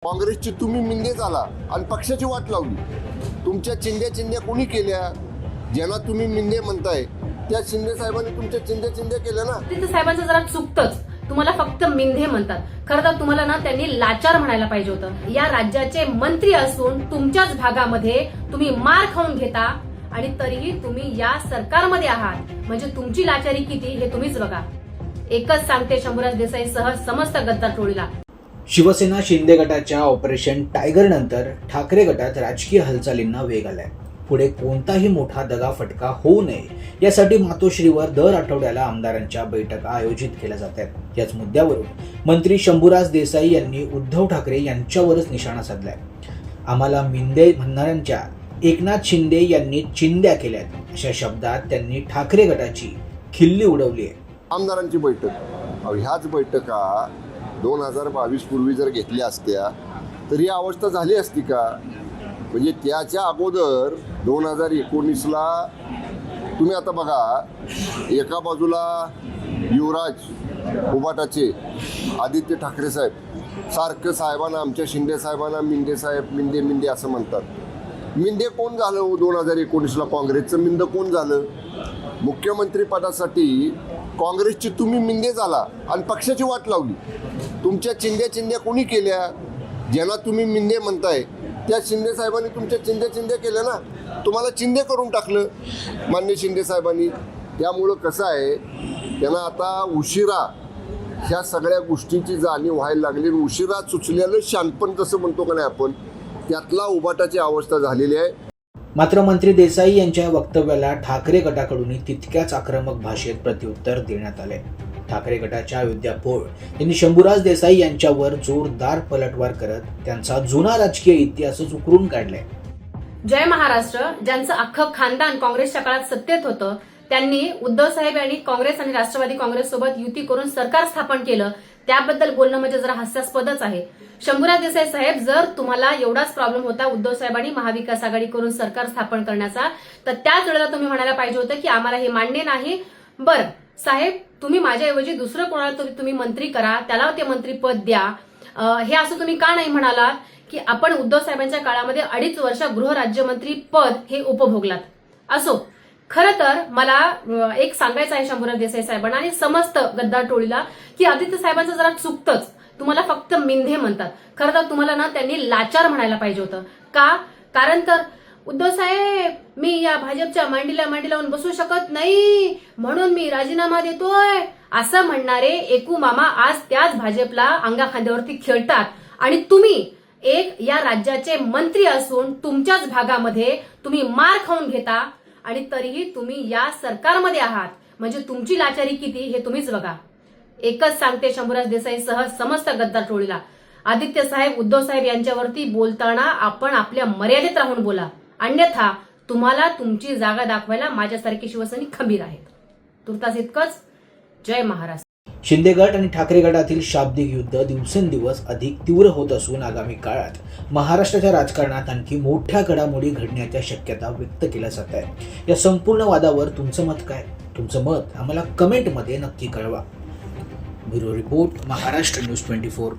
काँग्रेसची तुम्ही मिंदे झाला आणि पक्षाची वाट लावली। तुमच्या चिंध्या कोणी केल्या? ज्यांना तुम्ही मिंदे म्हणताय त्या शिंदे साहेबांनी तुमच्या चिंध्या केल्या ना। तिथे साहेबांचं जरा चुकतंच, तुम्हाला फक्त मिंधे म्हणतात। खरं तर तुम्हाला ना त्यांनी लाचार म्हणायला पाहिजे होतं। या राज्याचे मंत्री असून तुमच्याच भागामध्ये तुम्ही मार खाऊन घेता आणि तरीही तुम्ही या सरकारमध्ये आहात, म्हणजे तुमची लाचारी किती हे तुम्हीच बघा। एकच सांगते शंभूराज देसाई सह समस्त गद्दार टोळीला, शिवसेना शिंदे गटाच्या ऑपरेशन टायगर नंतर ठाकरे गटात राजकीय हालचालींना वेग आलाय। पुढे कोणताही मोठा दगाफटका होऊ नये यासाठी मातोश्रीवर दर आठवड्याला आमदारांच्या बैठका आयोजित केल्या जातात। याच मुद्द्यावरून मंत्री शंभूराज देसाई यांनी उद्धव ठाकरे यांच्यावरच निशाणा साधलाय। आम्हाला मिंदे म्हणणाऱ्यांच्या एकनाथ शिंदे यांनी चिंध्या केल्यात अशा शब्दात त्यांनी ठाकरे गटाची खिल्ली उडवली आहे। आमदारांची बैठक, ह्याच बैठका 2022 पूर्वी जर घेतल्या असत्या तर ही अवस्था झाली असती का? म्हणजे त्याच्या अगोदर 2019ला तुम्ही आता बघा, एका बाजूला युवराज उबाटाचे आदित्य ठाकरे साहेब सारखं साहेबांना, आमच्या शिंदे साहेबांना मिंदे साहेब मिंदे असं म्हणतात। मिंदे कोण झालं? 2019ला काँग्रेसचं मिंद कोण झालं? मुख्यमंत्री पदासाठी काँग्रेसची तुम्ही मिंदे झाला आणि पक्षाची वाट लावली। तुमच्या चिंध्या कोणी केल्या? ज्यांना तुम्ही मिंदे म्हणताय त्या शिंदे साहेबांनी तुमच्या चिंध्या केल्या ना। तुम्हाला चिंधे करून टाकलं मान्य शिंदे साहेबांनी। त्यामुळं कसं आहे, त्यांना आता उशिरा ह्या सगळ्या गोष्टींची जाणीव व्हायला लागली। उशिरा सुचलेलं शानपण जसं म्हणतो का नाही आपण, त्यातला उबाटाची अवस्था झालेली आहे। मात्र मंत्री देसाई यांच्या वक्तव्याला ठाकरे गटाकडूनही तितक्याच आक्रमक भाषेत प्रत्युत्तर देण्यात आले। ठाकरे गटाच्या अयोध्या पोळ यांनी शंभूराज देसाई यांच्यावर जोरदार पलटवार करत त्यांचा जुना राजकीय इतिहासच उकरून काढलाय। जय महाराष्ट्र, ज्यांचं अख्खं खानदान काँग्रेसच्या काळात सत्तेत होतं, त्यांनी उद्धव साहेब यांनी काँग्रेस आणि राष्ट्रवादी काँग्रेस सोबत युती करून सरकार स्थापन केलं, त्याबद्दल बोलणं म्हणजे जरा हास्यास्पदच आहे। शंभूराज देसाई साहेब, जर तुम्हाला एवढाच प्रॉब्लेम होता उद्धव साहेबांनी महाविकास आघाडी करून सरकार स्थापन करण्याचा, तर त्याच वेळेला तुम्ही म्हणायला पाहिजे होतं की आम्हाला हे मान्य नाही। बरं साहेब, तुम्ही माझ्याऐवजी दुसरं कोणाला तुम्ही मंत्री करा, त्याला ते मंत्रीपद द्या, हे असं तुम्ही का नाही म्हणालात की आपण उद्धव साहेबांच्या काळामध्ये 2.5 वर्ष गृहराज्यमंत्री पद हे उपभोगलात? असो, खरं तर मला एक सांगायचं आहे शंभूराज देसाई साहेबांना आणि समस्त गद्दार टोळीला की आदित्य साहेबांचं जरा चुकतंच, तुम्हाला फक्त मिंधे म्हणतात। खरं तर तुम्हाला ना त्यांनी लाचार म्हणायला पाहिजे होतं। का? कारण तर उद्धव साहेब, मी या भाजपच्या मांडीला लावून बसू शकत नाही म्हणून मी राजीनामा देतोय असं म्हणणारे एकू मामा आज त्याच भाजपला अंगाखांद्यावरती खेळतात। आणि तुम्ही एक या राज्याचे मंत्री असून तुमच्याच भागामध्ये तुम्ही मार खाऊन घेता आणि तरीही तुम्ही या सरकारमध्ये आहात, म्हणजे तुमची लाचारी किती हे तुम्हीच बघा। एकच सांगते शंभूराज देसाई सह समस्त गद्दार टोळीला, आदित्य साहेब, उद्धव साहेब यांच्यावरती बोलताना आपण आपल्या मर्यादेत राहून बोला, अन्यथा तुम्हाला तुमची जागा दाखवायला माझ्यासारखी शिवसैनिक खंबीर आहेत। तुर्तास इतकंच। जय महाराष्ट्र। शिंदे गट आणि ठाकरे गटातील शाब्दिक युद्ध दिवसेंदिवस अधिक तीव्र होत असून आगामी काळात महाराष्ट्राच्या राजकारणात आणखी मोठ्या घडामोडी घडण्याच्या शक्यता व्यक्त केल्या जात आहे। या संपूर्ण वादावर तुमचं मत काय? तुमचं मत आम्हाला कमेंटमध्ये नक्की कळवा। Bureau report, Maharashtra news 24।